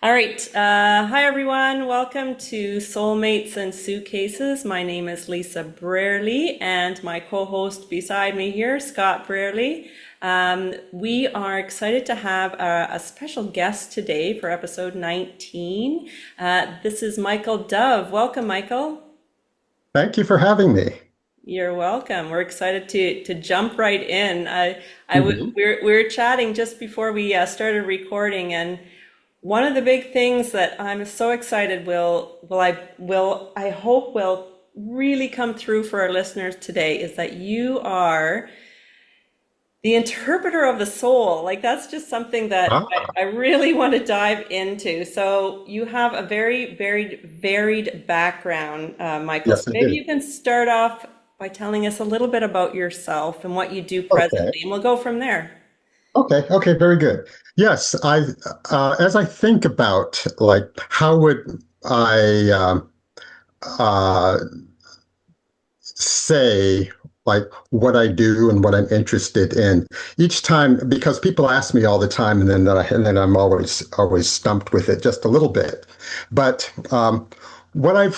All right. Hi, everyone. Welcome to Soulmates and Suitcases. My name is Lisa Brierley, and my co-host beside me here, Scott Brierley. We are excited to have a special guest today for episode 19. This is Michael Dove. Welcome, Michael. Thank you for having me. You're welcome. We're excited to jump right in. Mhm. We were chatting just before we started recording, and one of the big things that I'm so excited I hope will really come through for our listeners today is that you are the interpreter of the soul. Like that's just something that Ah, I really want to dive into. So you have a very varied background, Michael. So yes, I maybe do. you can start off by telling us a little bit about yourself and what you do Okay. presently, and we'll go from there. Okay. Very good. Yes, as I think about like how would I uh, say like what I do and what I'm interested in each time, because people ask me all the time, and then I'm always stumped with it just a little bit. But what I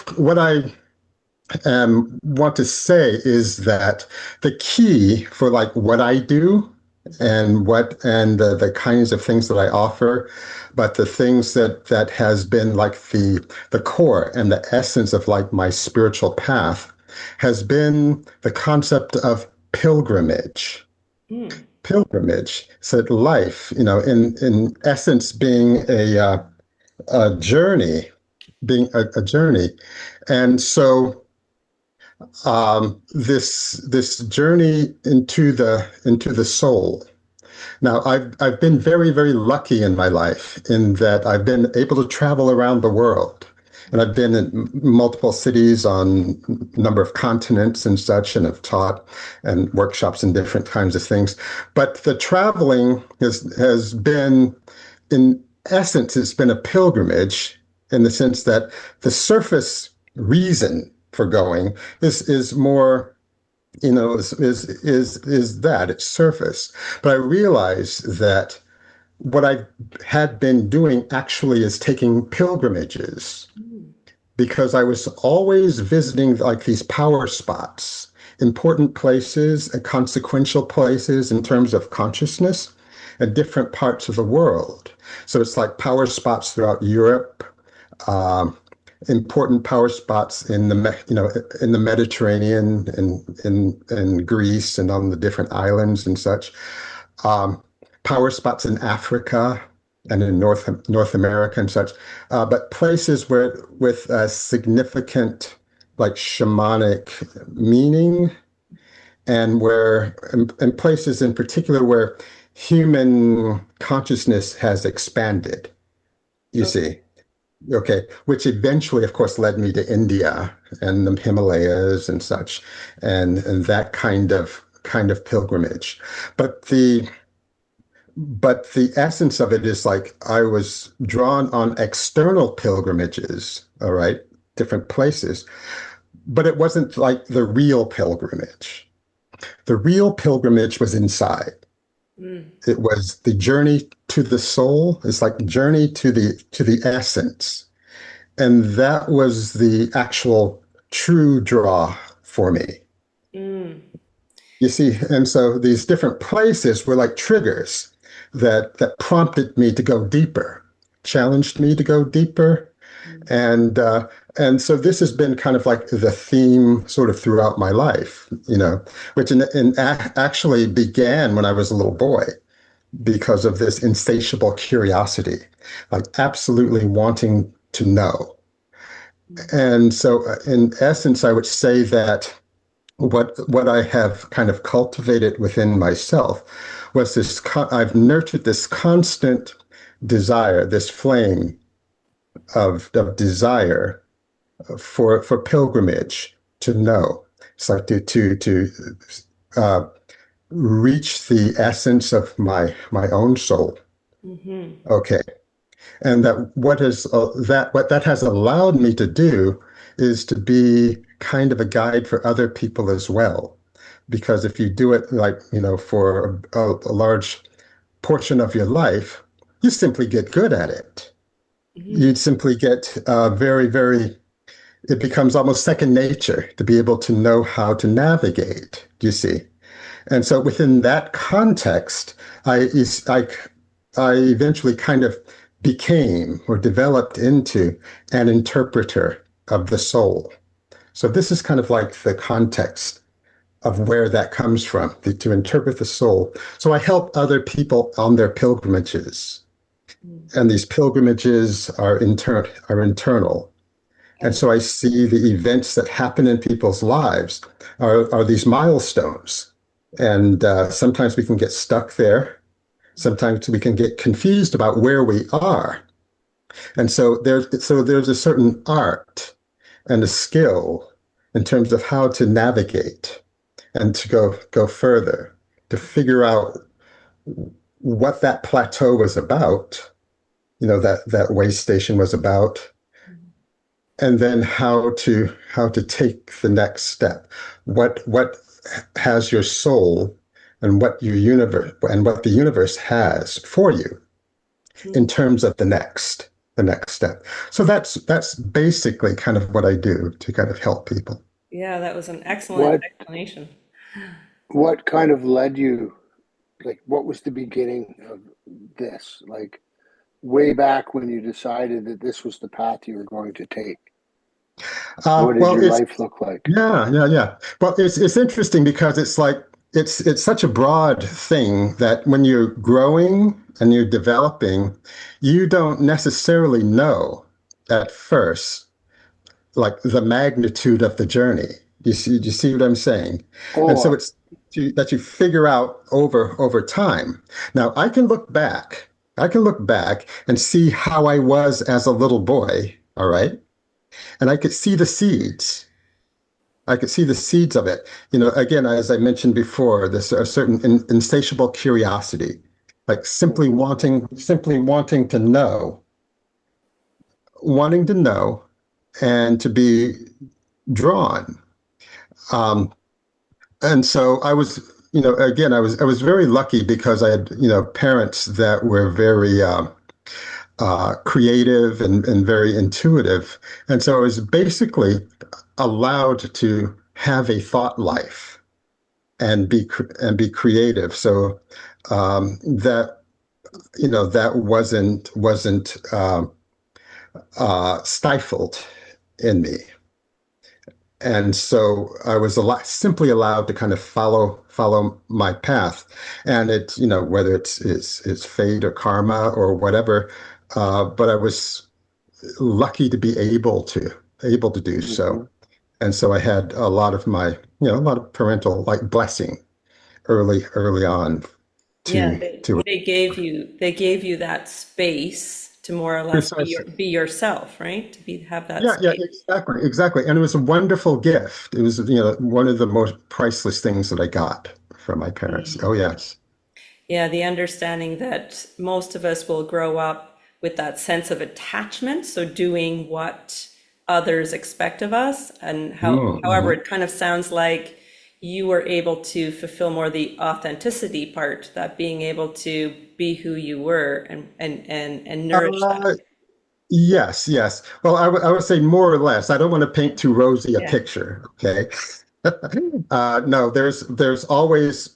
want to say is that the key for like what I do and the kinds of things that I offer, but the things that has been like the core and the essence of like my spiritual path has been the concept of pilgrimage. Mm. Pilgrimage, so life, in essence, being a journey, a journey, and so this journey into the soul. Now, I've been very lucky in my life in that I've been able to travel around the world, and I've been in multiple cities on a number of continents and such, and have taught and workshops and different kinds of things. But the traveling has been, in essence, it's been a pilgrimage in the sense that the surface reason for going is more, is that it's surface. But I realize that what I had been doing actually is taking pilgrimages because I was always visiting like these power spots, important places and consequential places in terms of consciousness in different parts of the world. So it's like power spots throughout Europe, um, important power spots in in the Mediterranean and in Greece and on the different islands and such. Um, Power spots in Africa and in North America and such, but places where with a significant like shamanic meaning and places in particular where human consciousness has expanded. You Okay. see. Okay, which eventually, of course, led me to India and the Himalayas and such, and that kind of pilgrimage. But the essence of it is like I was drawn on external pilgrimages, all right, different places, but it wasn't like the real pilgrimage. The real pilgrimage was inside. Mm. It was the journey to the soul. It's like journey to the essence. And that was the actual true draw for me. Mm. You see, and so these different places were like triggers that prompted me to go deeper, challenged me to go deeper, and uh, and so this has been kind of like the theme sort of throughout my life, which actually began when I was a little boy because of this insatiable curiosity, like absolutely wanting to know. And so, in essence, I would say that what I have kind of cultivated within myself was I've nurtured this constant desire, this flame of desire for pilgrimage to know. It's like to uh, reach the essence of my own soul. Mm-hmm. Okay, and what that has allowed me to do is to be kind of a guide for other people as well. Because if you do it like, for a large portion of your life, you simply get good at it. Mhm. you'd simply get very, very, it becomes almost second nature to be able to know how to navigate, you see. And so within that context, I, I, I eventually kind of became or developed into an interpreter of the soul. So this is kind of like the context of where that comes from, to interpret the soul. So I help other people on their pilgrimages. Mm. And these pilgrimages are internal. And Okay. so I see the events that happen in people's lives are these milestones. And sometimes we can get stuck there. Sometimes we can get confused about where we are. And so there's a certain art and a skill in terms of how to navigate and to go further, to figure out what that plateau was about, that way station was about, and then how to take the next step. What has your soul and what the universe has for you in Mm. terms of the next step. So that's basically kind of what I do to kind of help people. Yeah, that was an excellent What explanation. what kind of led you, like what was the beginning of this? Like way back when you decided that this was the path you were going to take. What did Well, your it's life look like? Yeah, yeah, yeah. Well, it's interesting because it's like it's such a broad thing that when you're growing and you're developing, you don't necessarily know at first like the magnitude of the journey. Do you see what I'm saying? And so Oh, it's that you figure out over time. Now, I can look back and see how I was as a little boy, all right? And I could see the seeds. I could see the seeds of it. Again, as I mentioned before, there's a certain insatiable curiosity, like mhm, simply wanting to know, and to be drawn. Um, and so again, I was very lucky because I had, parents that were very creative and very intuitive, and so I was basically allowed to have a thought life and be creative. So that that wasn't stifled in me, and so I was simply allowed to kind of follow my path, and whether it's fate or karma or whatever, but I was lucky to be able to do so, mhm. and so I had a lot of parental like blessing early on Yeah, to to they gave you that space to more or less precisely. be yourself, right? To be have that Yeah, yeah, space. exactly. And it was a wonderful gift. It was, one of the most priceless things that I got from my parents. Oh, yes. Yeah, the understanding that most of us will grow up with that sense of attachment, so doing what others expect of us, and however, Mm-hmm. it kind of sounds like you were able to fulfill more the authenticity part, that being able to be who you were and nourish that. Uh, yes, yes. Well, I would say more or less. I don't want to paint too rosy a Yeah. picture, okay? No, there's always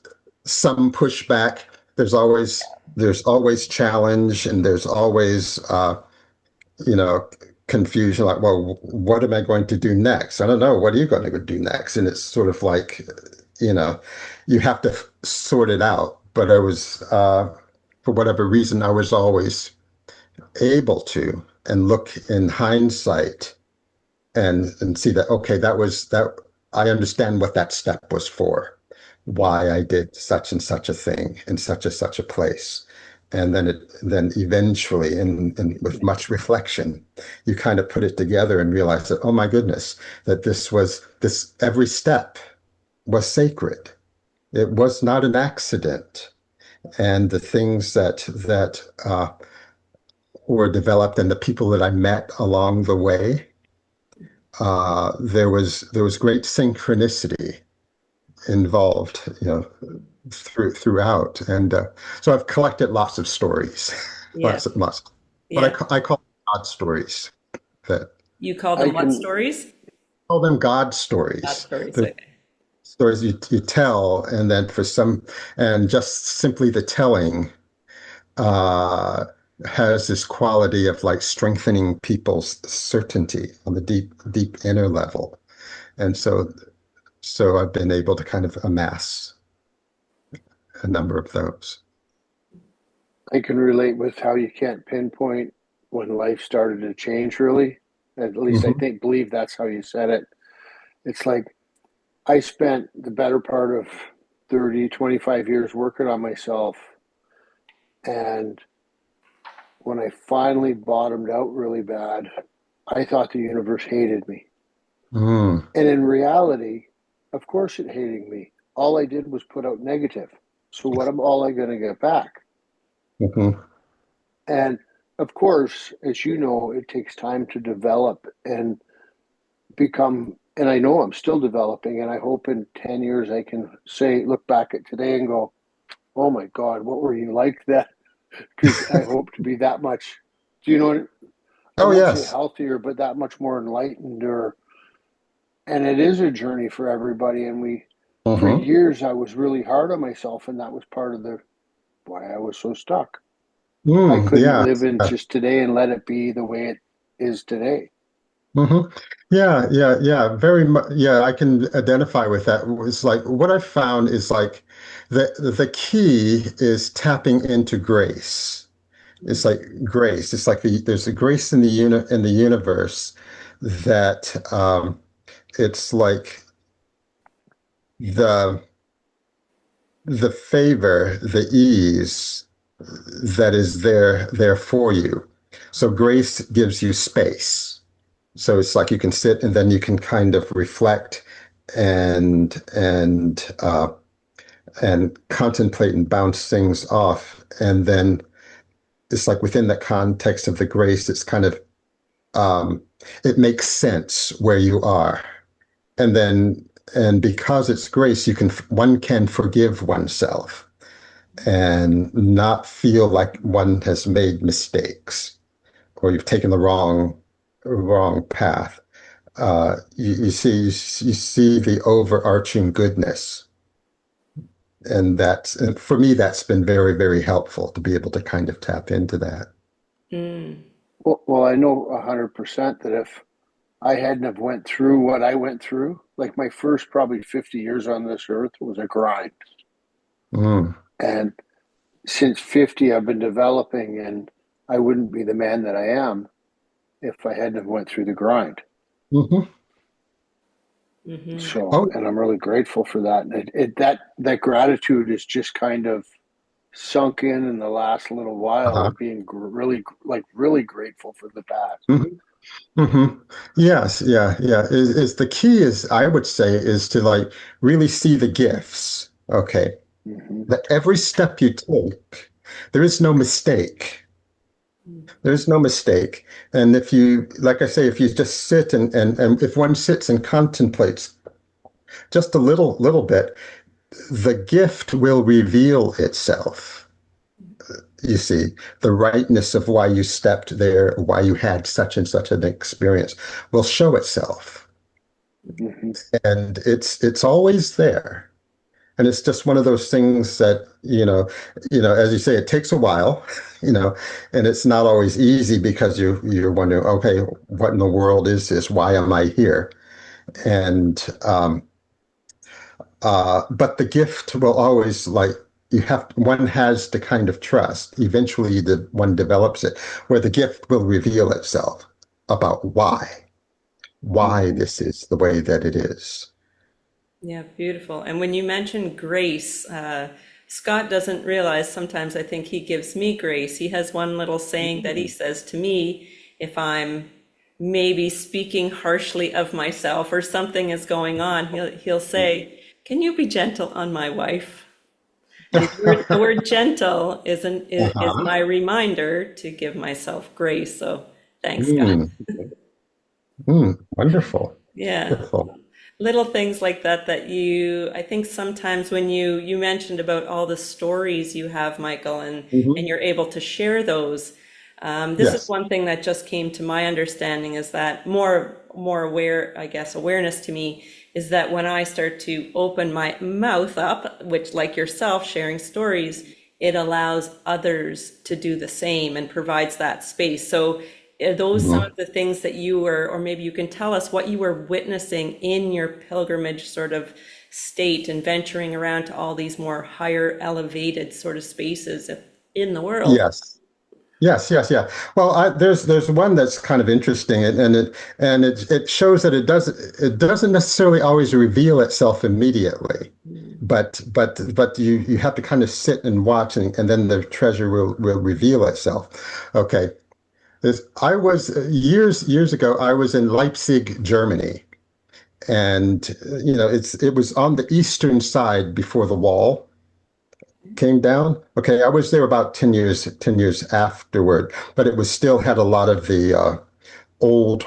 some pushback. There's always challenge, and there's always you know, confusion, like, well, what am I going to do next? I don't know. What are you going to do next? And it's sort of like, you know, you have to sort it out. But for whatever reason, I was always able to and look in hindsight and see that, okay, that I understand what that step was for, Yeah. why I did such and such a thing in such a place. And then eventually, and with much reflection, you kind of put it together and realize that, oh my goodness, that this every step was sacred. It was not an accident. And the things that were developed and the people that I met along the way, there was great synchronicity involved, throughout, and so I've collected lots of stories, Yeah. lots of what Yeah. I call God stories that You call I them what can stories? call them God God stories. stories. They're Okay. stories you tell, and then and just simply the telling uh, has this quality of like strengthening people's certainty on the deep inner level. And so I've been able to kind of amass a number of those. I can relate with how you can't pinpoint when life started to change really. At least I Hmm. think believe that's how you said it. It's like I spent the better part of 30, 25 years working on myself. And when I finally bottomed out really bad, I thought the universe hated me. Mm. And in reality, of course it hated me. All I did was put out negative. So what am all I going to get back? Hmm. And of course, as you know, it takes time to develop and become, and I know I'm still developing, and I hope in 10 years I can say, look back at today and go, oh my God, what were you like then? Because I hope to be that much, do you know, I Oh, won't say yes. healthier, but that much more enlightened or, and it is a journey for everybody. And for Hmm. years, I was really hard on myself, and that was part of the why I was so stuck. I Mm, couldn't yeah. live in just today and let it be the way it is today. Hmm. Yeah. Very much. Yeah, I can identify with that. It's like what I found is like the key is tapping into grace. It's like grace. It's like there's a grace in the universe that it's like the the favor, the ease that is there for you. So grace gives you space. So it's like you can sit and then you can kind of reflect and and contemplate and bounce things off. And then it's like within the context of the grace, it's kind of um, it makes sense where you are. And then and because it's grace, one can forgive oneself and not feel like one has made mistakes or you've taken the wrong path. You see the overarching goodness, and for me that's been very helpful to be able to kind of tap into that. Mm. Well, I know 100% that if I hadn't have went through what I went through, like my first probably 50 years on this earth was a grind. Mm. And since 50, I've been developing and I wouldn't be the man that I am if I hadn't have went through the grind. Hmm. Hmm. So, Oh, and I'm really grateful for that. And that gratitude is just kind of sunk in the last little while uh-huh. of being really grateful for the past. Hmm. Hmm. Yes, yeah. Is the key is I would say is to like really see the gifts. Okay. Mm-hmm. That every step you take, there is no mistake. There's no mistake. And if you, like I say, if you just sit and if one sits and contemplates just a little bit, the gift will reveal itself. You see, the rightness of why you stepped there, why you had such and such an experience will show itself. Mm-hmm. And it's always there. And it's just one of those things that, as you say, it takes a while, you know, and it's not always easy because you're wondering, okay, what in the world is this? Why am I here? And but the gift will always like one has to kind of trust. Eventually, the one develops it, where the gift will reveal itself about why Mm-hmm. this is the way that it is. Yeah, beautiful. And when you mention grace, Scott doesn't realize sometimes I think he gives me grace. He has one little saying that he Mm-hmm. says to me if I'm maybe speaking harshly of myself or something is going on, he'll say, "Can you be gentle on my wife?" And the word gentle is Uh-huh. my reminder to give myself grace. So thanks, Scott. Mm, wonderful. Yeah. Wonderful. Little things like that I think sometimes when you mentioned about all the stories you have, Michael, and Hmm. you're able to share those, This is Yes. one thing that just came to my understanding is that more aware, I guess, awareness to me is that when I start to open my mouth up, which like yourself sharing stories, it allows others to do the same and provides that space. So are those some Mhm. of the things that you were, or maybe you can tell us what you were witnessing in your pilgrimage sort of state and venturing around to all these more higher elevated sort of spaces in the world? Yes. Yes, yes, yeah. Well, there's one that's kind of interesting, and it shows that it doesn't necessarily always reveal itself immediately, but you have to kind of sit and watch, and then the treasure will reveal itself. Okay, I was years ago. I was in Leipzig, Germany, and it was on the eastern side before the wall came down. Okay, I was there about 10 years afterward, but it was still had a lot of the old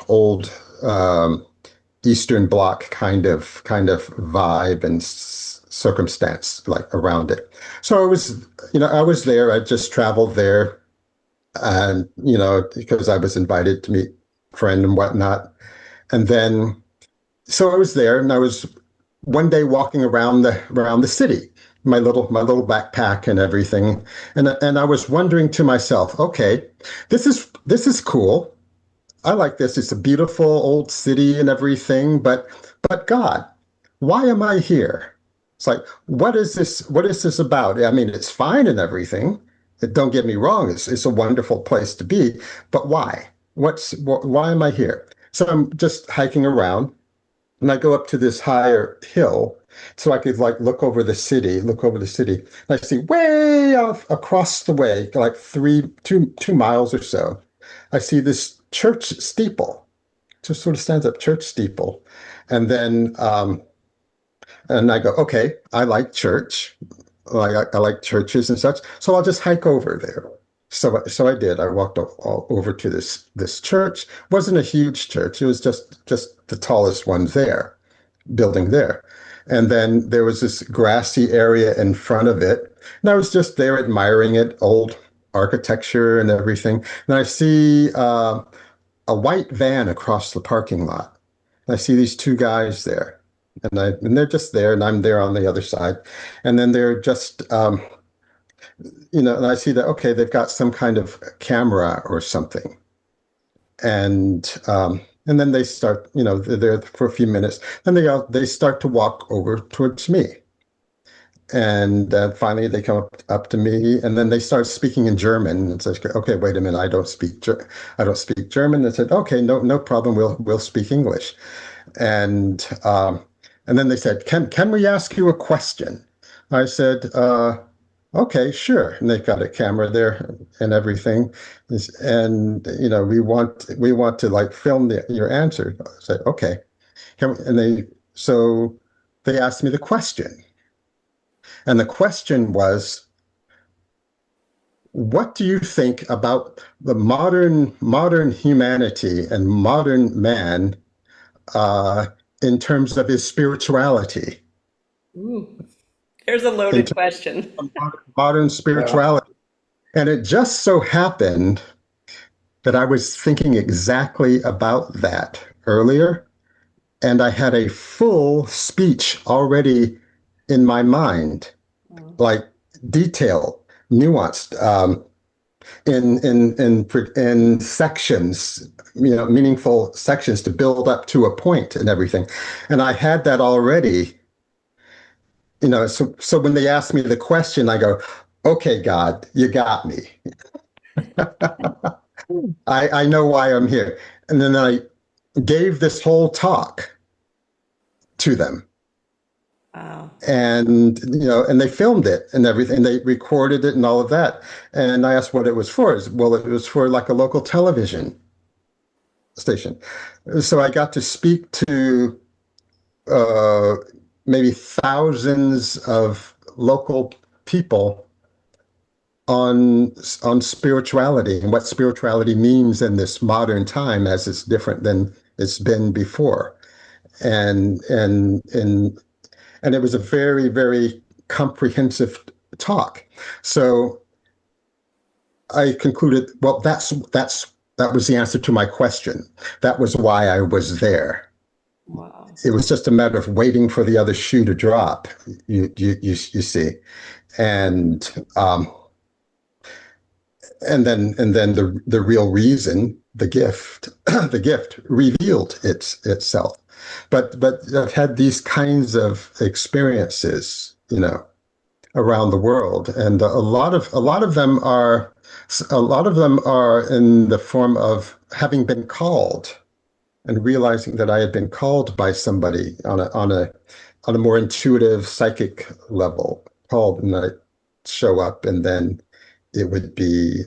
Eastern Bloc kind of vibe and circumstance like around it. So I was there. I just traveled there, and because I was invited to meet a friend and whatnot. And then so I was there, and I was one day walking around the city, my little backpack and everything, and I was wondering to myself, okay, this is cool. I like this. It's a beautiful old city and everything, but God, why am I here? It's like, what is this? What is this about? I mean, it's fine and everything. Don't get me wrong. It's a wonderful place to be, but why? Why am I here? So I'm just hiking around, and I go up to this higher hill so I could like look over the city. And I see way off across the way, like 2 miles or so, I see this church steeple, just sort of stands up church steeple. And then and I go, okay, I like church. I like churches and such. So I'll just hike over there. So I did. I walked all over to this church. It wasn't a huge church. It was just the tallest one there, building there. And then there was this grassy area in front of it. And I was just there admiring it, old architecture and everything. And I see a white van across the parking lot. I see these two guys there. And they're just there, and I'm there on the other side. And then they're just, and I see that, okay, they've got some kind of camera or something. And then they start, they're there for a few minutes. Then they start to walk over towards me. And finally, they come up to me, and then they start speaking in German. And it's like, okay, wait a minute, I don't speak German. They said, okay, no problem, we'll speak English. And and then they said, can we ask you a question? I said, okay, sure. And they've got a camera there and everything, and we want to like film your answer. I said, okay. And they asked me the question, and the question was, what do you think about the modern humanity and modern man uh, in terms of his spirituality? Ooh, there's a In loaded terms question. of modern Yeah. spirituality. And it just so happened that I was thinking exactly about that earlier, and I had a full speech already in my mind, like detailed, nuanced, in sections, meaningful sections to build up to a point and everything. And I had that already, so when they ask me the question, I go, okay, God, you got me. I know why I'm here. And then I gave this whole talk to them. Wow. And they filmed it and everything. They recorded it and all of that. And I asked what it was for. Well, it was for like a local television station. So I got to speak to uh, maybe thousands of local people on spirituality and what spirituality means in this modern time, as it's different than it's been before. And and and and it was a very, very comprehensive talk. So I concluded, well, that was the answer to my question. That was why I was there. Wow. It was just a matter of waiting for the other shoe to drop. You see, and and then the real reason, the gift, the gift revealed itself. But I've had these kinds of experiences, around the world, and a lot of them are in the form of having been called and realizing that I had been called by somebody on a more intuitive psychic level, called, and I show up, and then it would be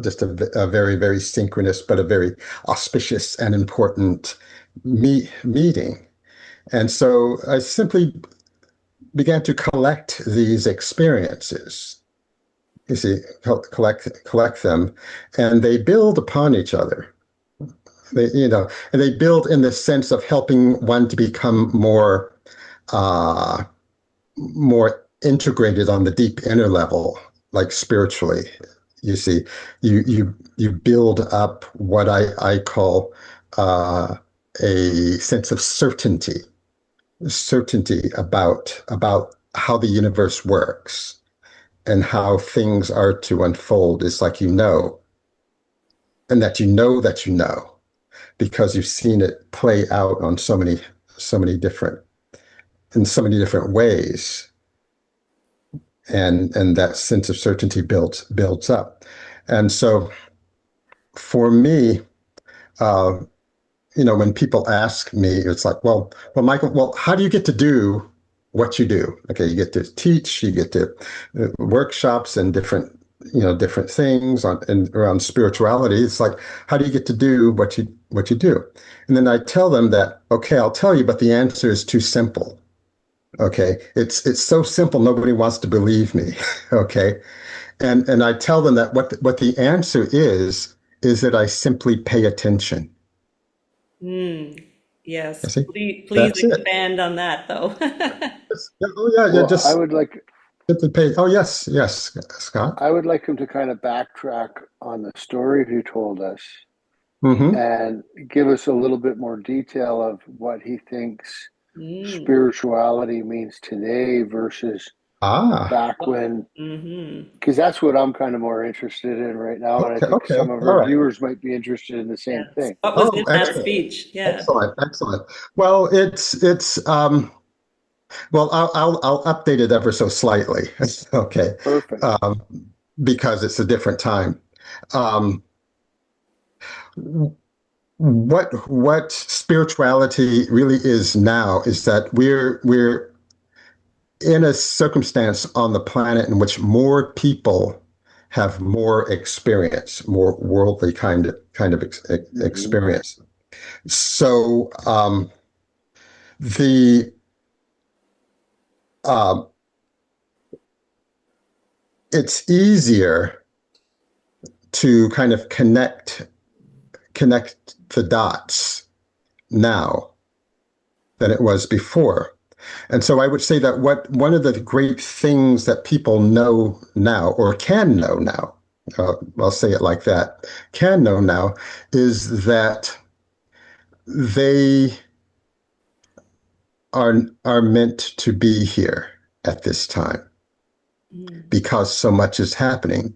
just a very, very synchronous but a very auspicious and important meeting. And so I simply began to collect these experiences. You see, collect them, and they build upon each other. And they build in the sense of helping one to become uh, more integrated on the deep inner level, like spiritually. You see, you build up what I call a sense of certainty about how the universe works and how things are to unfold. It's like and that you know, because you've seen it play out on so many different in so many different ways, and that sense of certainty builds up. And so for me, uh, when people ask me, it's like, well, Michael, well, how do you get to do what you do? Okay, you get to teach, you get to workshops and different things around spirituality. It's like, how do you get to do what you do? And then I tell them that, okay, I'll tell you, but the answer is too simple. Okay, it's so simple, nobody wants to believe me. Okay, and I tell them that what the answer is that I simply pay attention. I Yes. see. Please That's it. expand on that, though. Oh yeah, yeah. Well, Just simply pay. Oh yes, yes, Scott. I would like him to kind of backtrack on the story he told us Mm-hmm. and give us a little bit more detail of what he thinks Mm. spirituality means today versus Ah. back when, Mm-hmm. because that's what I'm kind of more interested in right now. And I Okay. think Okay. some of All our right. viewers might be interested in the same Yes. thing. What was Oh, in that excellent. speech? Yeah. Excellent. Excellent. Well, it's well, I'll update it ever so slightly. Okay. Perfect. Um, because it's a different time. Um, what spirituality really is now is that we're in a circumstance on the planet in which more people have more experience, more worldly kind of Mm-hmm. experience. So the um, it's easier to kind of connect the dots now than it was before. And so I would say that one of the great things that people know now, or can know now, I'll say it like that, can know now, is that they are meant to be here at this time Mm. because so much is happening.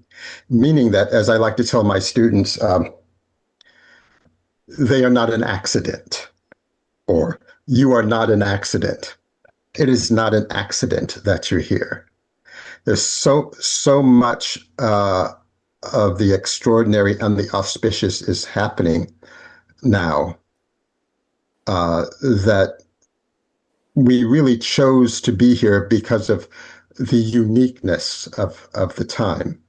Meaning that, as I like to tell my students, they are not an accident, or you are not an accident. It is not an accident that you're here. There's so much of the extraordinary and the auspicious is happening now, that we really chose to be here because of the uniqueness of the time.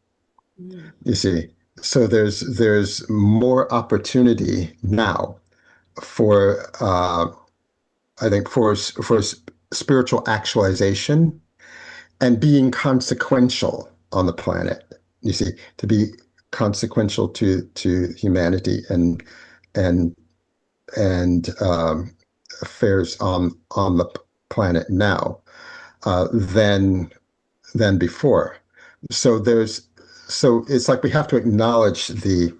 Mm. You see, so there's more opportunity now for I think for spiritual actualization and being consequential on the planet. You see, to be consequential to humanity and and affairs on the planet now, than before. So there's so it's like we have to acknowledge the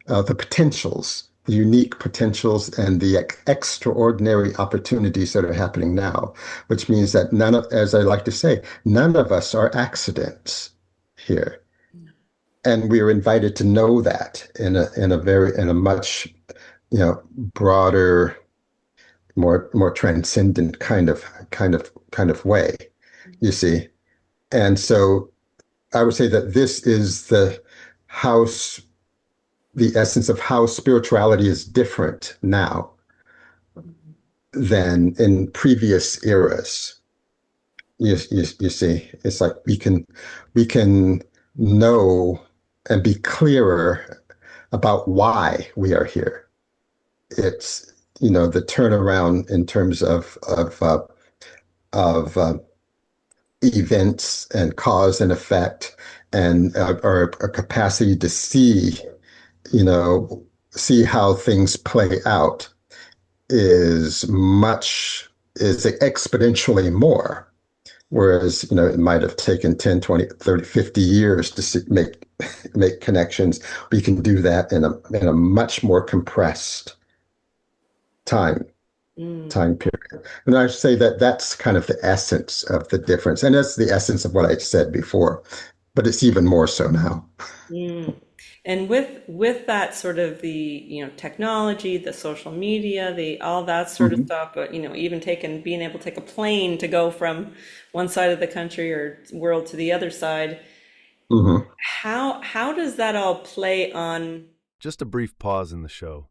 potentials, the unique potentials, and the extraordinary opportunities that are happening now, which means that none of, as I like to say, none of us are accidents here. And we are invited to know that in a much, broader, more transcendent kind of way, you see. And so I would say that this is house the essence of how spirituality is different now than in previous eras. You see, it's like we can know and be clearer about why we are here. It's the turnaround in terms of events and cause and effect, and our a capacity to you know see how things play out is exponentially more. Whereas, it might have taken 10, 20, 30, 50 years to make connections. We can do that in a much more compressed time period. And I say that that's kind of the essence of the difference. And that's the essence of what I said before, but it's even more so now. Mm. And with that sort of the, technology, the social media, the all that sort of Mhm. stuff, but even being able to take a plane to go from one side of the country or world to the other side, Mhm. how does that all play on? Just a brief pause in the show.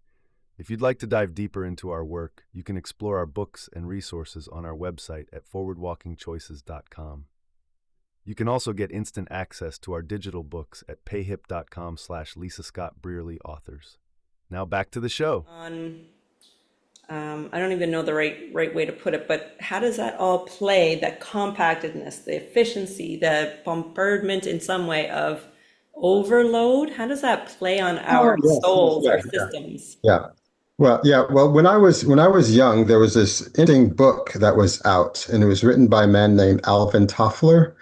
If you'd like to dive deeper into our work, you can explore our books and resources on our website at forwardwalkingchoices.com. You can also get instant access to our digital books at payhip.com/Lisa Scott Brearley authors. Now back to the show. On I don't even know the right way to put it, but how does that all play, that compactedness, the efficiency, the bombardment in some way of overload? How does that play on Oh, our yes, yes, souls, yeah, our yeah, systems? yeah. Well, yeah. Well, when I was young, there was this interesting book that was out, and it was written by a man named Alvin Toffler.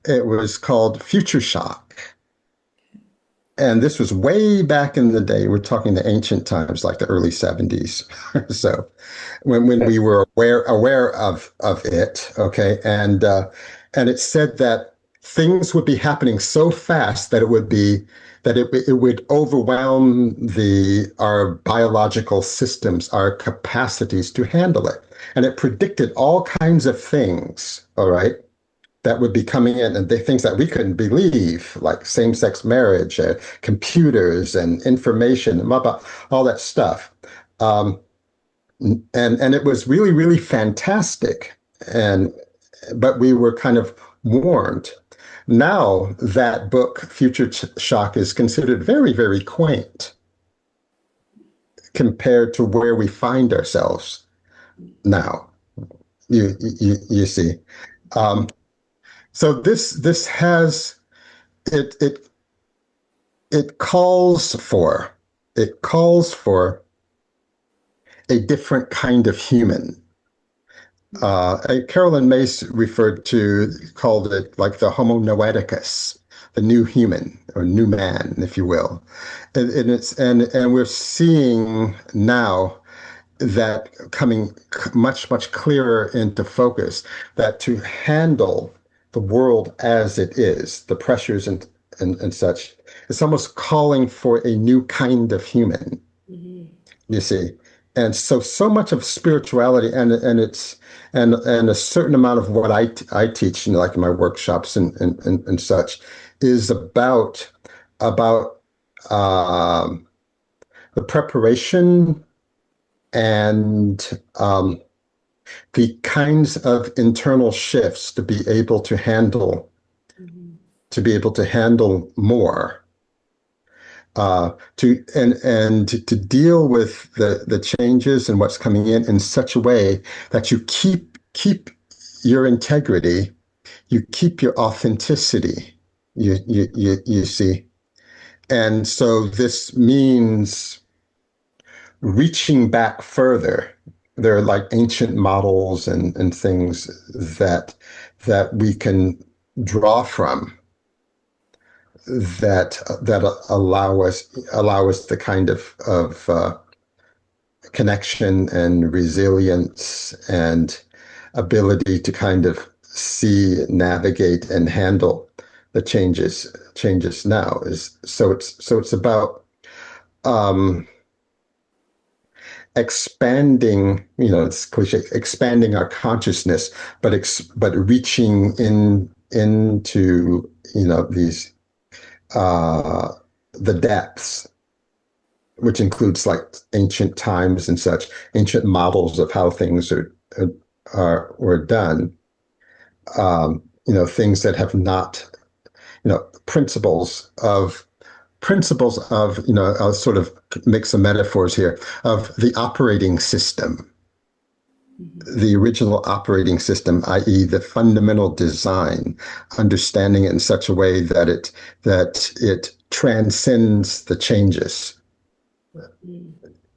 It was called Future Shock. And this was way back in the day. We're talking the ancient times, like the early 70s. So when we were aware of it, okay, and it said that things would be happening so fast that it would overwhelm the our biological systems, our capacities to handle it. And it predicted all kinds of things, all right, that would be coming in, and the things that we couldn't believe, like same-sex marriage, computers, and information, and blah, blah, all that stuff. Um, and it was really, really fantastic. And but we were kind of warned. Now that book, Future Shock, is considered very, very quaint compared to where we find ourselves now. You see. Um, so this has it it it calls for a different kind of human. Carolyn Mace called it like the Homo noeticus, the new human or new man, if you will. And we're seeing now that coming much, much clearer into focus, that to handle the world as it is, the pressures and such, it's almost calling for a new kind of human, you see. And so much of spirituality and a certain amount of what I teach, like in my workshops and such, is about um, the preparation and the kinds of internal shifts to be able to handle more, to deal with the changes and what's coming in such a way that you keep your integrity, you keep your authenticity. You see, and so this means reaching back further. There are like ancient models and things that we can draw from that allow us the kind of connection and resilience and ability to kind of see, navigate, and handle the changes now. Is so it's about um, expanding, it's cliche, expanding our consciousness, but reaching into these uh, the depths, which includes like ancient times and such, ancient models of how things are were done. Things that have not, principles of, I'll sort of mix some metaphors here, of the operating system, the original operating system, i.e., the fundamental design, understanding it in such a way that it transcends the changes,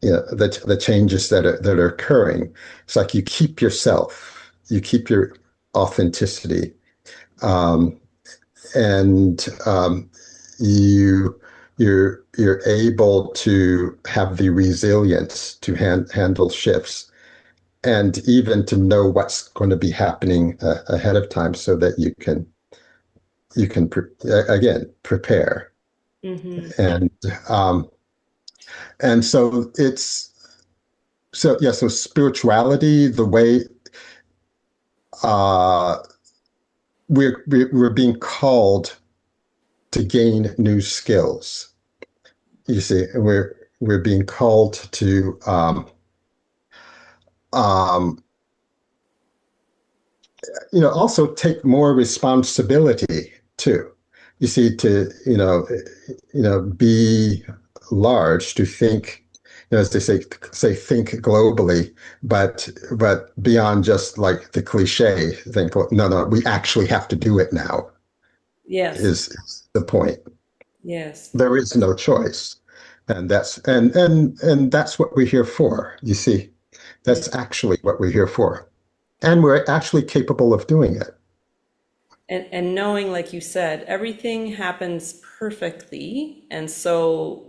the changes that are occurring. It's like you keep yourself, you keep your authenticity, um, and you're able to have the resilience to handle shifts and even to know what's going to be happening ahead of time, so that again prepare. Hmm. And so so spirituality, the way uh, we're being called to gain new skills. You see, we're being called to um, also take more responsibility too. You see, to be large, to think, as they say think globally, but beyond just like the cliche, think, no, we actually have to do it now, Yes. is the point. Yes. There is no choice. And that's what we're here for. You see, Yeah. that's actually what we're here for. And we're actually capable of doing it. And knowing, like you said, everything happens perfectly. And so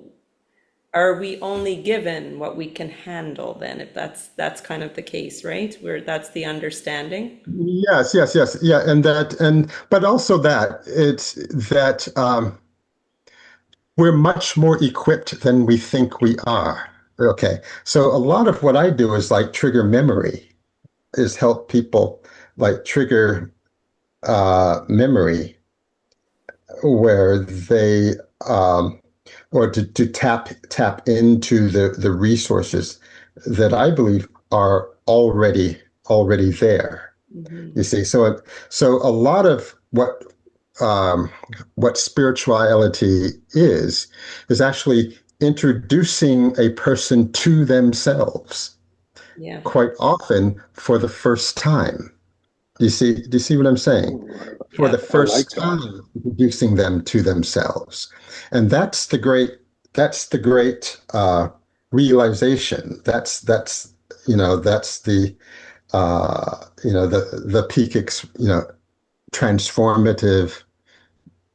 are we only given what we can handle then, if that's kind of the case, right? Where that's the understanding. Yes. Yeah. But also that it's that we're much more equipped than we think we are. Okay. So a lot of what I do is like trigger memory, is help people like trigger memory where they or to tap into the resources that I believe are already there. Hmm. You see, so a lot of what spirituality is actually introducing a person to themselves, Yeah. quite often for the first time. Do you see what I'm saying? Ooh, For Yeah. the I like first that. time, introducing them to themselves. And that's the great realization. That's the peak, transformative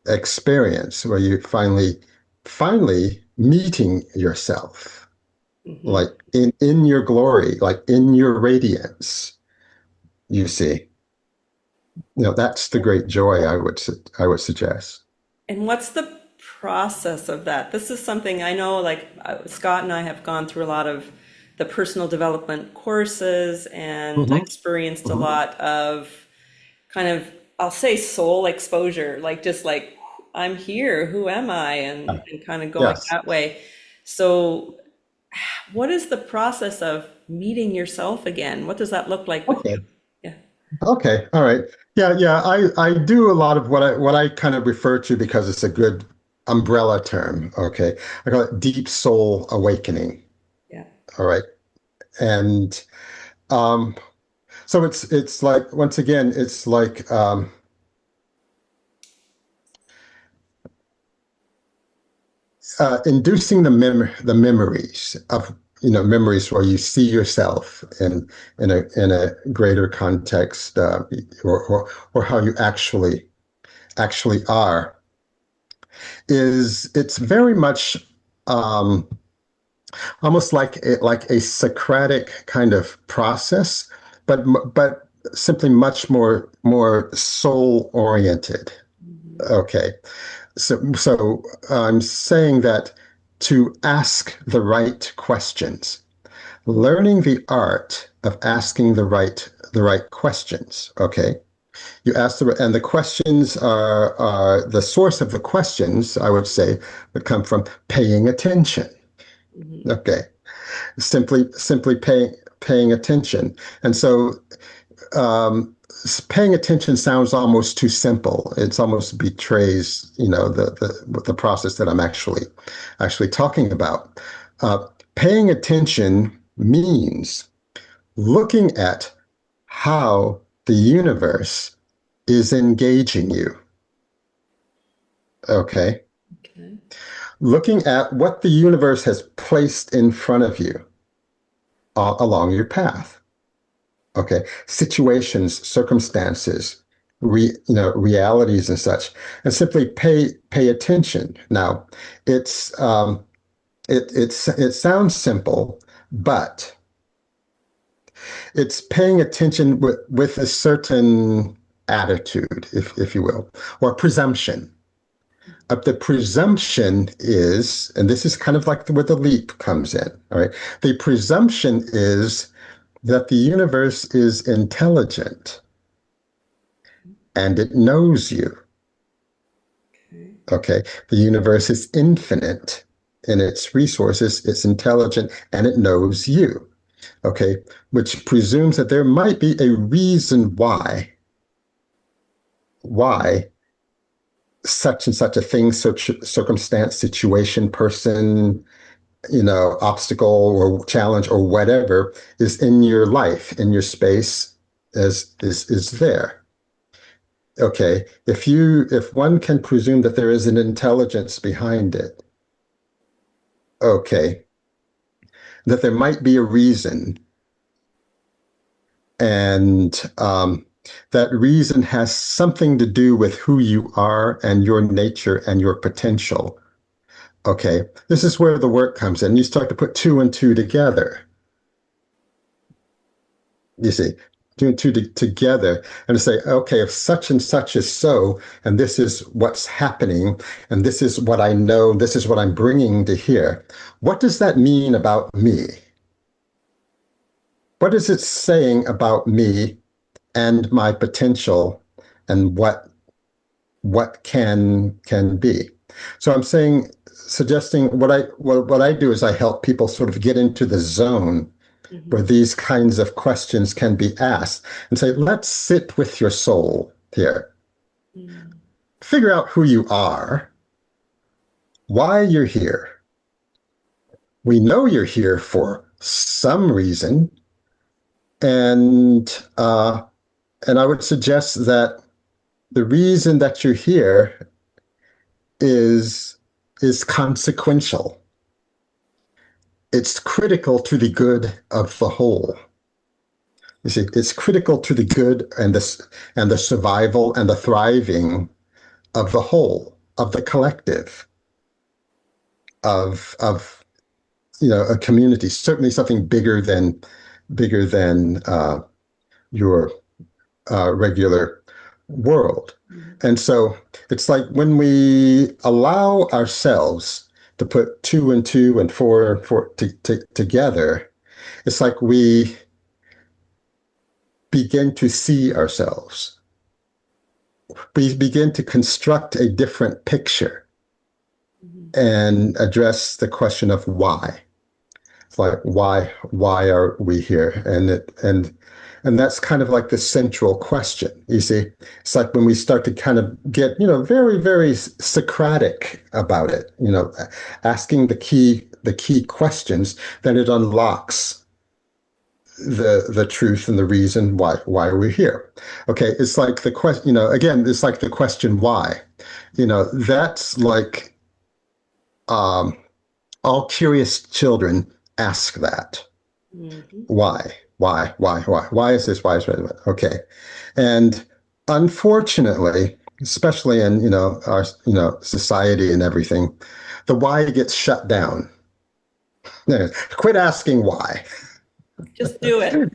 experience where you finally meeting yourself, Hmm. like in your glory, like in your radiance, you see. That's the great joy I would suggest. And what's the process of that? This is something I know, like Scott and I have gone through a lot of the personal development courses and Hmm. experienced a Hmm. lot of kind of, I'll say soul exposure, like just like, I'm here, who am I? And kind of going Yes. that way. So, what is the process of meeting yourself again? What does that look like with you? Okay. Yeah. Okay. All right. Yeah. I do a lot of what I kind of refer to, because it's a good umbrella term. Okay. I call it deep soul awakening. Yeah. All right. And um, so it's like, once again, it's like inducing the memories of, memories where you see yourself in a greater context, or how you actually are. is it's very much almost like a Socratic kind of process, but simply much more soul oriented. Okay, so I'm saying that to ask the right questions, learning the art of asking the right questions. Okay, you ask and the questions are the source of the questions, I would say, would come from paying attention. Okay, simply paying attention. And so paying attention sounds almost too simple. It's almost betrays, the process that I'm actually talking about. Paying attention means looking at how the universe is engaging you. Okay. Okay. Looking at what the universe has placed in front of you along your path. Okay. Situations, circumstances, realities and such, and simply pay attention. Now, it sounds simple, but it's paying attention with a certain attitude, if you will, or presumption. The presumption is, and this is kind of like where the leap comes in, all right? The presumption is that the universe is intelligent and it knows you. Okay? The universe is infinite in its resources, it's intelligent, and it knows you. Okay? Which presumes that there might be a reason why such and such a thing, such circumstance, situation, person, obstacle or challenge or whatever is in your life, in your space, is there. Okay, if one can presume that there is an intelligence behind it, okay, that there might be a reason, and that reason has something to do with who you are and your nature and your potential. Okay, this is where the work comes in. You start to put two and two together. You see, two and two together and say, okay, if such and such is so, and this is what's happening, and this is what I know, this is what I'm bringing to here, what does that mean about me? What is it saying about me and my potential and what can be? So I'm suggesting what I do is I help people sort of get into the zone where these kinds of questions can be asked and say, let's sit with your soul here. Figure out who you are, why you're here. We know you're here for some reason, and I would suggest that the reason that you're here is consequential. It's critical to the good of the whole. You see, it's critical to the good and the survival and the thriving of the whole, of the collective, of a community. Certainly something bigger than your regular world. And so it's like when we allow ourselves to put two and two and four together, it's like we begin to see ourselves. We begin to construct a different picture and address the question of why. It's like why are we here? And that's kind of like the central question. You see, it's like when we start to kind of get, very, very Socratic about it, asking the key questions, then it unlocks the truth and the reason why we're here. Okay, it's like the question, again, it's like the question why. That's like all curious children ask that. Why? Why is this? Why is that? Okay. And unfortunately, especially in, our, society and everything, the why gets shut down. Quit asking why. Just do it.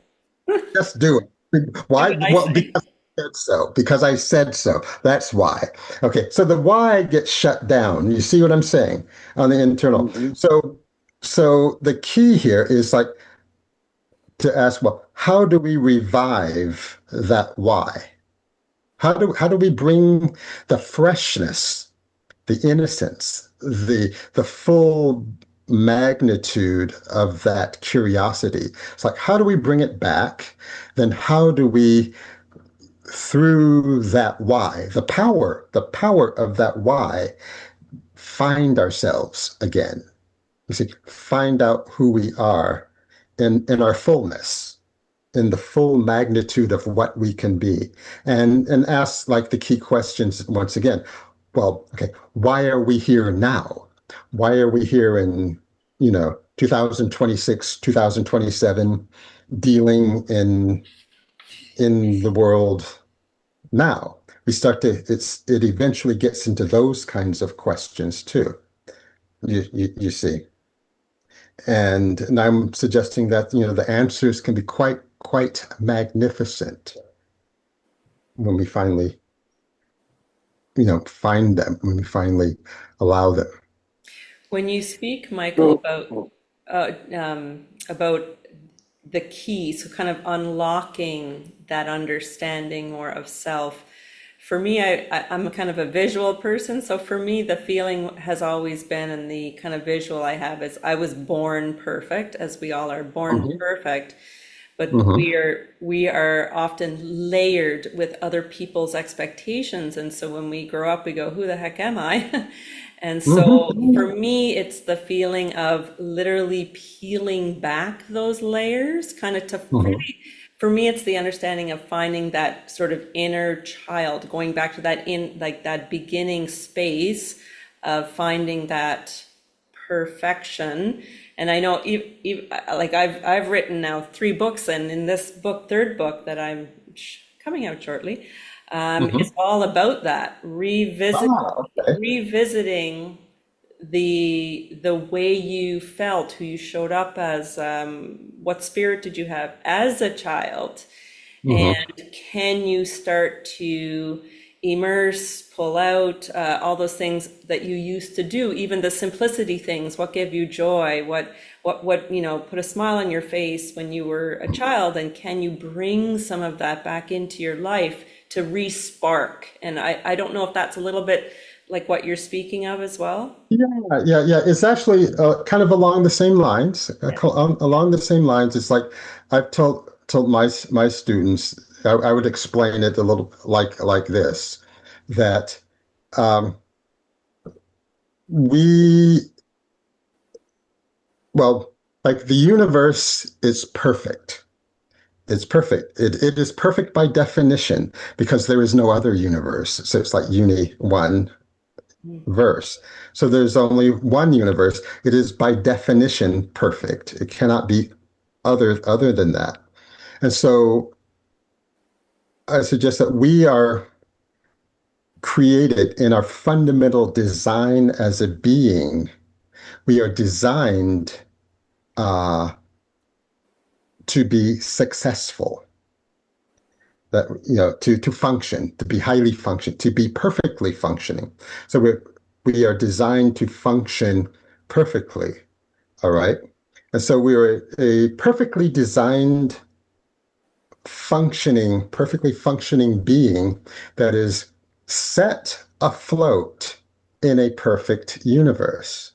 Just do it. Do Why? what I Well, say. because I said so. Because I said so. That's why. Okay. So the why gets shut down. You see what I'm saying on the internal. Hmm. So the key here is like to ask, well, how do we revive that why? How do we bring the freshness, the innocence, the full magnitude of that curiosity? It's like, how do we bring it back? Then how do we, through that why, the power of that why, find ourselves again? You see, find out who we are in our fullness, in the full magnitude of what we can be, and ask like the key questions once again. Well, okay, why are we here now? Why are we here in 2026, 2027, dealing in the world now? We start to it eventually gets into those kinds of questions too. You see. And I'm suggesting that, the answers can be quite magnificent when we finally, find them, when we finally allow them. When you speak, Michael, So, about oh, about the key, so kind of unlocking that understanding more of self. For me, I'm a kind of a visual person, so for me, the feeling has always been, and the kind of visual I have is I was born perfect, as we all are born Hmm. perfect, but Hmm. we are often layered with other people's expectations, and so when we grow up, we go, "Who the heck am I?" And so Hmm. for me, it's the feeling of literally peeling back those layers, kind of to Hmm. really, for me, it's the understanding of finding that sort of inner child, going back to that in like that beginning space of finding that perfection. And I know like I've written now 3 books, and in this book, third book that I'm coming out shortly, is Hmm. all about that Okay. revisiting the way you felt, who you showed up as, what spirit did you have as a child, Hmm. and can you start to immerse, pull out, all those things that you used to do, even the simplicity things, what gave you joy, what, put a smile on your face when you were a child, and can you bring some of that back into your life to re-spark? And I don't know if that's a little bit like what you're speaking of as well. Yeah, yeah. It's actually kind of along the same lines. Yeah. Along the same lines, it's like I've told my students. I would explain it a little like this, that um, we well, like the universe is perfect. It's perfect. It is perfect by definition because there is no other universe. So it's like one verse. So there's only one universe. It is by definition perfect. It cannot be other than that. And so I suggest that we are created in our fundamental design as a being. We are designed uh, to be successful, that to function, to be highly function, to be perfectly functioning. So we are designed to function perfectly. All right. And so we're a perfectly functioning being that is set afloat in a perfect universe.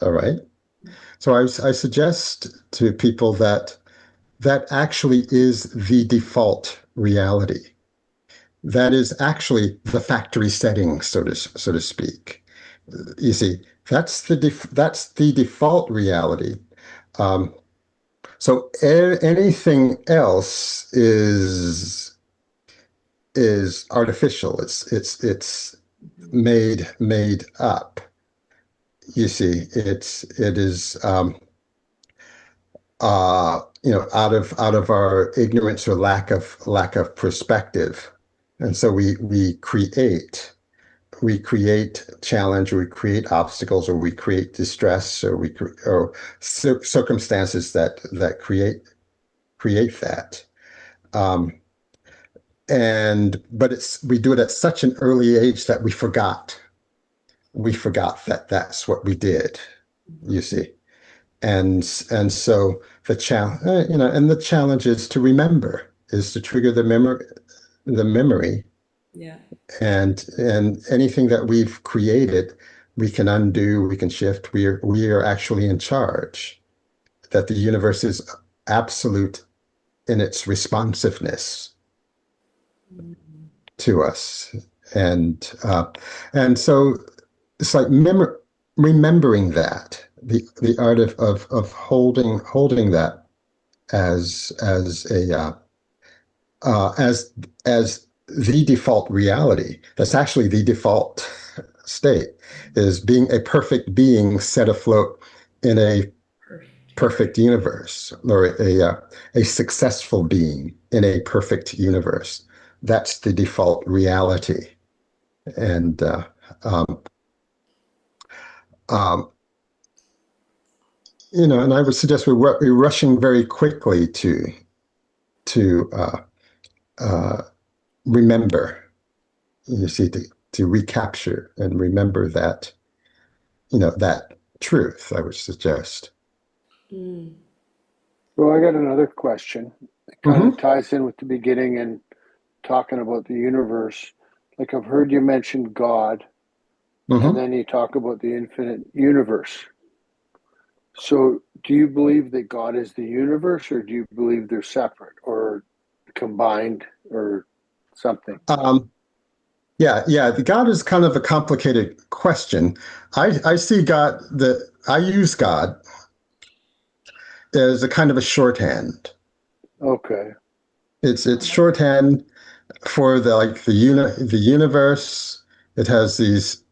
All right. So I suggest to people that that actually is the default reality. That is actually the factory setting, so to speak. You see, that's the default reality. Um, so anything else is artificial. It's made up. You see, it is out of our ignorance or lack of perspective. And so we create challenge, or we create obstacles, or we create distress, or circumstances that create that. Um, but we do it at such an early age that we forgot that that's what we did, you see. And so and the challenge is to remember, is to trigger the memory, Yeah. and anything that we've created, we can undo, we can shift. We are actually in charge. That the universe is absolute in its responsiveness to us, and so it's like remembering that, the art of holding that as a as the default reality. That's actually the default state, is being a perfect being set afloat in a Perfect. perfect universe, or a successful being in a perfect universe. That's the default reality. And um, um, and I would suggest we're rushing very quickly to remember, you see, to recapture and remember that truth, I would suggest. Mm. Well, I got another question. It kind of Mm-hmm. ties in with the beginning and talking about the universe. Like I've heard you mention God, and Mm-hmm. then you talk about the infinite universe. So, do you believe that God is the universe, or do you believe they're separate or combined or something? Yeah. The God is kind of a complicated question. I see God, I use God as a kind of a shorthand. Okay. It's shorthand for the universe. It has these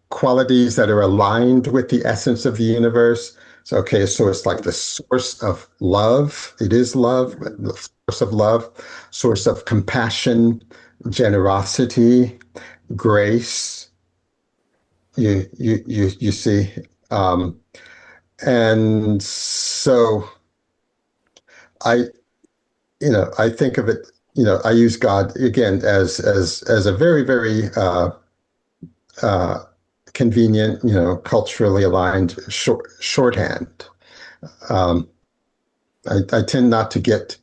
qualities that are aligned with the essence of the universe. So, okay, so it's like the source of love. It is love, the source of love, source of compassion, generosity, grace. You see, um, and so I I think of it. I use God again as a very, very uh, convenient, culturally aligned shorthand. Um, I tend not to get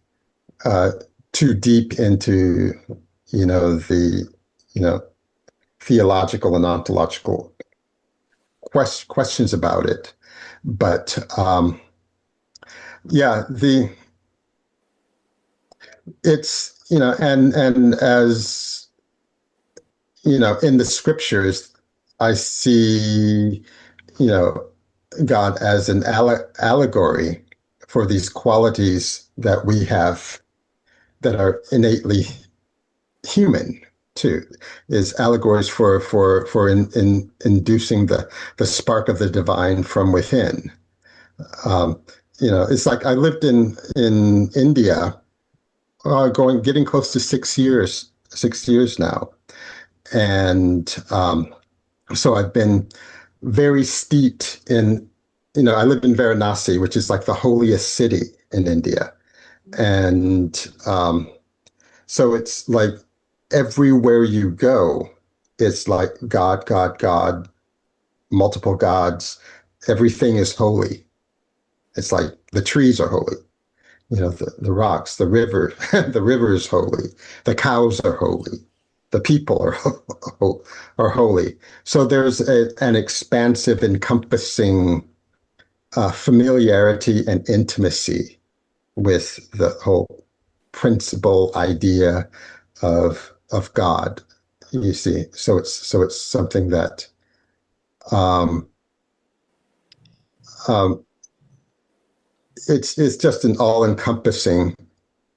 uh, too deep into, the, you know, theological and ontological questions about it. But yeah, it's, and as, in the scriptures, I see, you know, God as an allegory for these qualities that we have that are innately human too, is allegories for inducing the spark of the divine from within. Um, it's like I lived in India, getting close to 6 years now, and so I've been very steeped in, I live in Varanasi, which is like the holiest city in India. And so it's like everywhere you go, it's like God, God, God, multiple gods. Everything is holy. It's like the trees are holy, the rocks, the river, the river is holy. The cows are holy. The people are holy. So there's an expansive, encompassing familiarity and intimacy with the whole principle idea of God. You see, so it's something that um, um, it's just an all encompassing.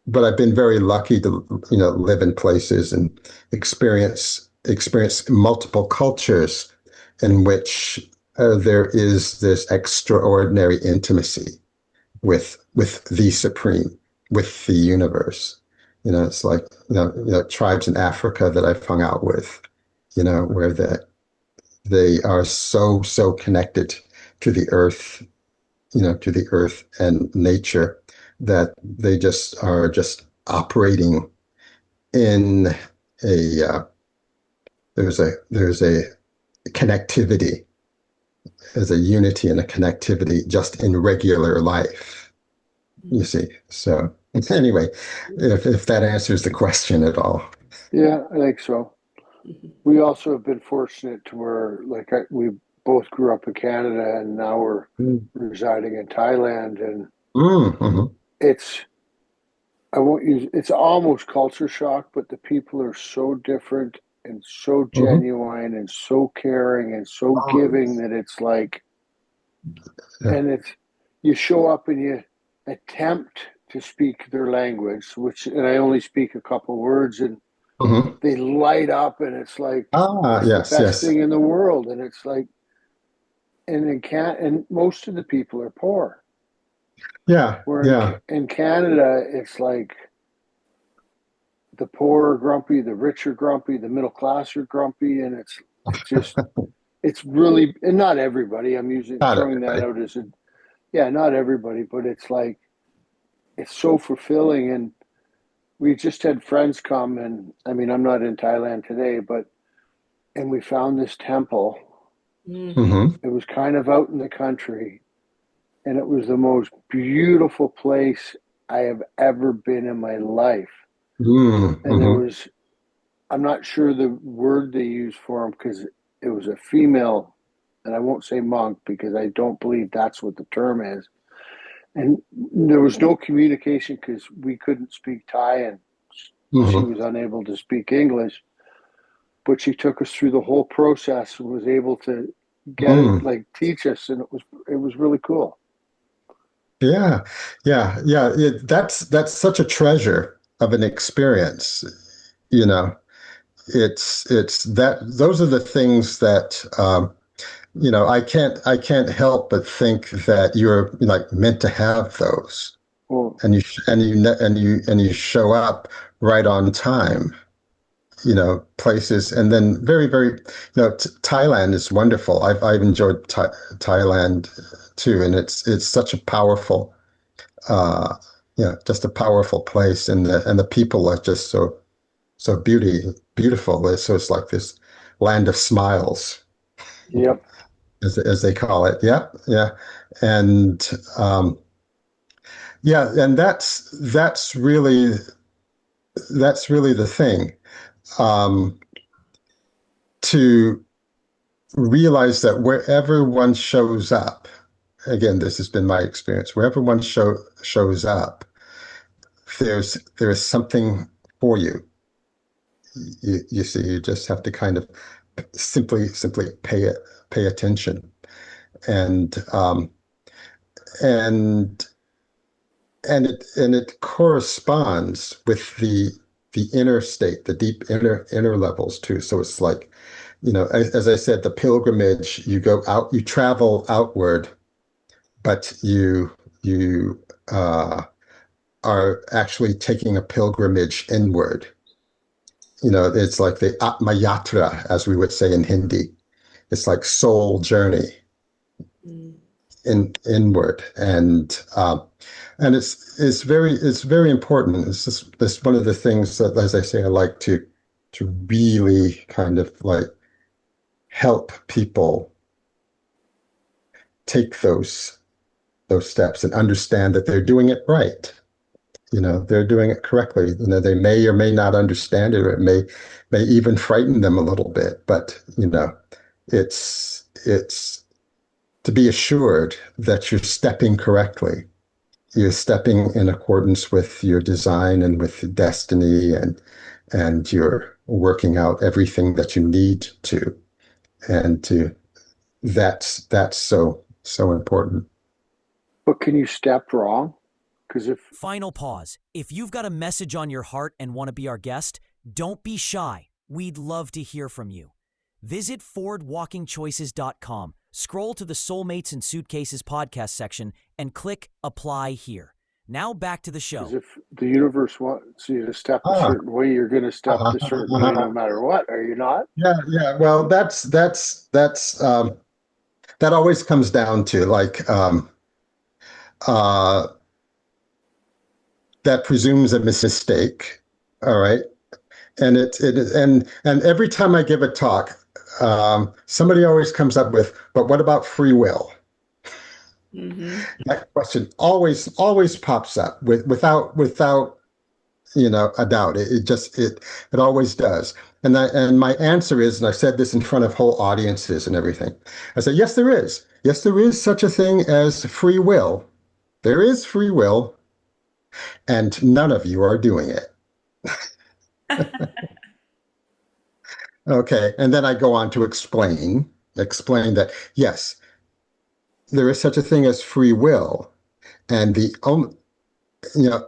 But I've been very lucky to live in places and experience multiple cultures in which there is this extraordinary intimacy with the supreme, with the universe. It's like, tribes in Africa that I've hung out with, where they are so connected to the earth, to the earth and nature that they just are just operating in a, there's a connectivity, there's a unity and a connectivity just in regular life, you see. So anyway, if that answers the question at all. Yeah, I think so. We also have been fortunate to where, like, we both grew up in Canada, and now we're Mm. residing in Thailand, and Mhm. it's I won't use it's almost culture shock, but the people are so different and so Mhm. genuine and so caring and so Oh, giving that it's like, yeah. and it's you show up and you attempt to speak their language, which, and I only speak a couple words, and Mhm. they light up, and it's like Ah, it's the yes, best yes. thing in the world, and it's like, and in can and most of the people are poor. Yeah, Where yeah. in Canada, it's like the poor are grumpy, the rich are grumpy, the middle class are grumpy, and it's just it's really, and not everybody. I'm using Not throwing that everybody. out as a, yeah, not everybody, but it's like it's so fulfilling. And we just had friends come, and I mean, I'm not in Thailand today, but and we found this temple. Hmm. It was kind of out in the country, and it was the most beautiful place I have ever been in my life. And there Mm-hmm. was, I'm not sure the word they used for him because it was a female, and I won't say monk because I don't believe that's what the term is. And there was no communication because we couldn't speak Thai and she Hmm. was unable to speak English. But she took us through the whole process and was able to get it, Mm. like teach us, and it was really cool. Yeah, yeah. That's such a treasure of an experience. You know, it's that those are the things that I can't help but think that you're like meant to have those, Well, and you show up right on time. Places, and then Thailand is wonderful. I've enjoyed Thailand too, and it's such a powerful, uh, just a powerful place, and the people are just so beautiful. So it's like this land of smiles, yep, as they call it. Yeah, yeah, and yeah, and that's really the thing. Um, to realize that wherever one shows up, again, this has been my experience, wherever one shows up, there is something for you. You see, you just have to kind of simply pay attention, and um, and and it corresponds with the inner state, the deep inner levels too. So it's like, as I said, the pilgrimage, you go out, you travel outward, but you are actually taking a pilgrimage inward. It's like the Atma Yatra, as we would say in Hindi. It's like soul journey inward, and it's very important. It's one of the things that, as I say, I like to really kind of like help people take those steps and understand that they're doing it right. They're doing it correctly. They may or may not understand it, or it may even frighten them a little bit, but it's to be assured that you're stepping correctly. You're stepping in accordance with your design and with destiny, and you're working out everything that you need to. And that's so important. but can you step wrong? Because if Final pause. If you've got a message on your heart and want to be our guest, don't be shy. We'd love to hear from you. Visit forwardwalkingchoices.com, scroll to the Soulmates and Suitcases podcast section, and click Apply here. Now back to the show. Because if the universe wants you to step a Ah, certain way, you're going to step a certain way no matter what. Are you not? yeah. Well, that always comes down to like uh, that presumes a mistake. All right, and every time I give a talk, somebody always comes up with, but what about free will? Mm-hmm. That question always pops up without a doubt. It always does. And my answer is, and I've said this in front of whole audiences and everything. I said, yes, there is. Yes, there is such a thing as free will. There is free will, and none of you are doing it. Okay. And then I go on to explain that yes, there is such a thing as free will, and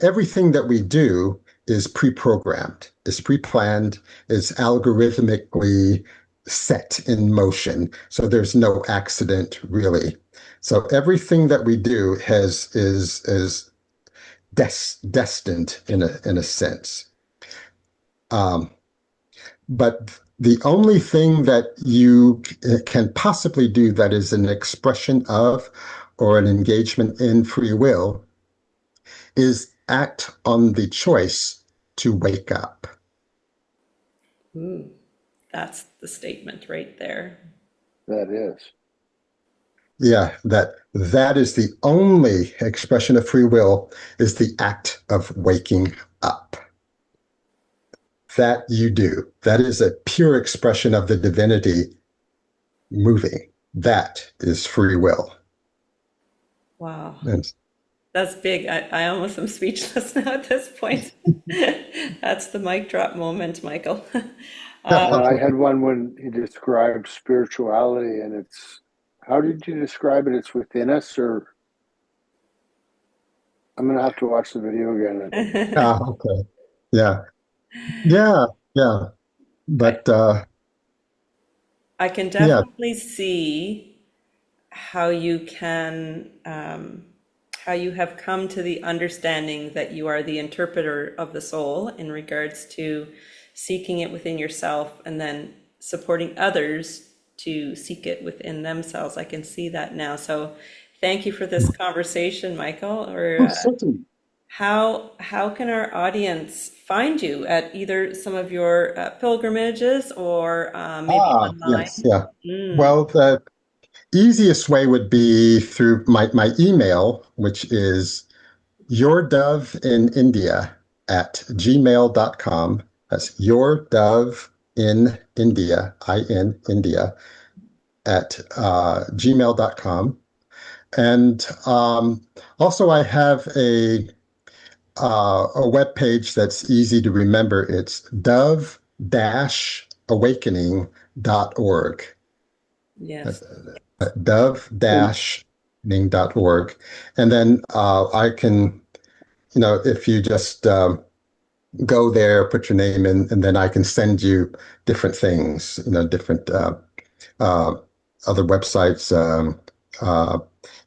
everything that we do is pre-programmed, is pre-planned, is algorithmically set in motion. So there's no accident really. So everything that we do is destined in a sense. But the only thing that you can possibly do that is an expression of or an engagement in free will is act on the choice to wake up. Ooh, that's the statement right there. That is. Yeah, that is the only expression of free will, is the act of waking up. That you do. That is a pure expression of the divinity moving. That is free will. Wow. And That's big. I almost am speechless now at this point. That's the mic drop moment, Michael. I had one when he described spirituality, and it's, how did you describe it? It's within us, or I'm going to have to watch the video again. okay. Yeah. Yeah. Yeah. But I can yeah. definitely see how you can, how you have come to the understanding that you are the interpreter of the soul in regards to seeking it within yourself and then supporting others to seek it within themselves. I can see that now. So thank you for this conversation, Michael. Or Certainly. how can our audience find you at either some of your pilgrimages or maybe online? Yes. Yeah. Well, the easiest way would be through my email, which is yourdovinIndia@gmail.com. That's yourdovinIndia, India, at gmail.com. And also, I have a web page that's easy to remember. It's dove-awakening.org. Yes. dove-awakening.org. And then I can, if you just go there, put your name in, and then I can send you different things, different other websites,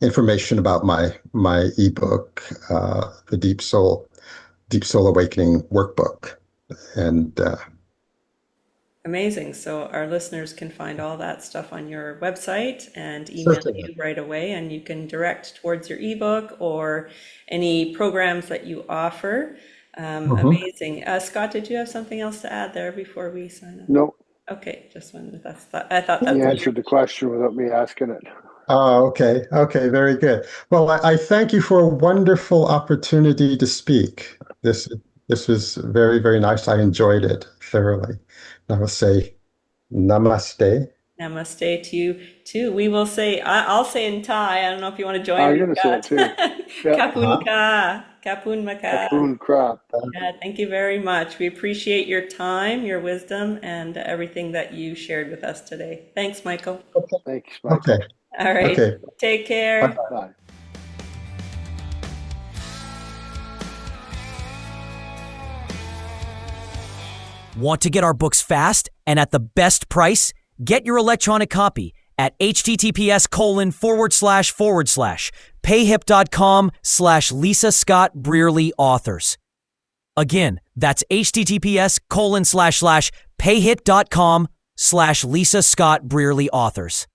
information about my ebook, the Deep Soul Awakening Workbook, and Amazing. So our listeners can find all that stuff on your website and email certainly. you right away, and you can direct towards your ebook or any programs that you offer. Amazing. Scott, did you have something else to add there before we sign up? No, Okay, just wanted I thought he that's answered the question without me asking it. Oh, okay. Okay, very good. Well, I thank you for a wonderful opportunity to speak. This was very, very nice. I enjoyed it thoroughly. I will say namaste. Namaste to you too. We will say, I'll say in Thai. I don't know if you want to join I'm me, going to say it Scott. too. Yeah, Kapun ka, kapun maka. Kapun crap. Yeah, thank you very much. We appreciate your time, your wisdom, and everything that you shared with us today. Thanks, Michael. Thanks, Michael. Okay. All right. Okay. Take care. Bye. Want to get our books fast and at the best price? Get your electronic copy at https:// payhip.com/Lisa Scott Brearley authors. Again, that's https://payhip.com/Lisa Scott Brearley authors.